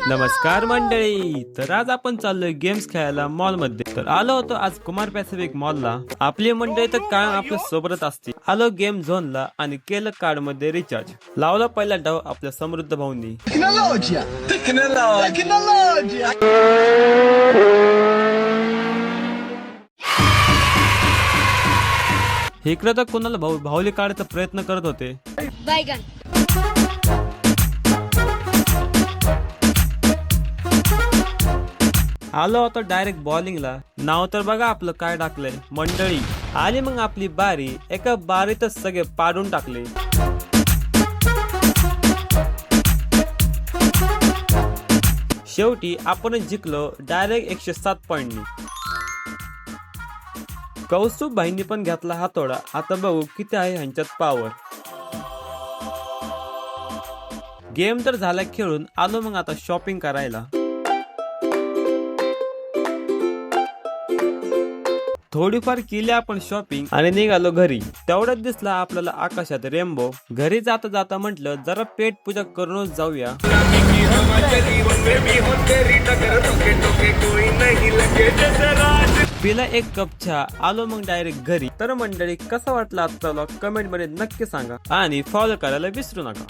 नमस्कार मंडळी, तर आज आपण चाललोय गेम्स खेळायला मॉल मध्ये. तर आलो होतो आज कुमार पॅसिफिक मॉलला. आपली मंडळी तर काय आपल्या सोबतच असते. आलो गेम झोनला आणि केलं कार्ड मध्ये रिचार्ज. लावला पहिला डाव आपल्या समृद्ध भाऊंनी. इकडे तर कोणाला भाऊली काढायचा प्रयत्न करत होते. आलो होतो डायरेक्ट बॉलिंगला. नाव तर बघा आपलं काय टाकलंय मंडळी. आली मग आपली बारी. एका बारीतच सगळे पाडून टाकले. शेवटी आपणच जिंकलो डायरेक्ट 107 पॉइंटनी. कौस्तुभ भाईंनी पण घेतला हातोडा. आता बघू किती आहे ह्यांच्यात पावर. गेम तर झाला खेळून. आलो मग आता शॉपिंग करायला. थोडीफार केली आपण शॉपिंग आणि निघालो घरी. तेवढ्यात दिसला आपल्याला आकाशात रेनबो. घरी जाता जाता म्हटलं जरा पेट पूजा करूनच जाऊया. पिला एक कप चहा. आलो मग डायरेक्ट घरी. तर मंडळी कसा वाटला आजचा व्लॉग कमेंट मध्ये नक्की सांगा आणि फॉलो करायला विसरू नका.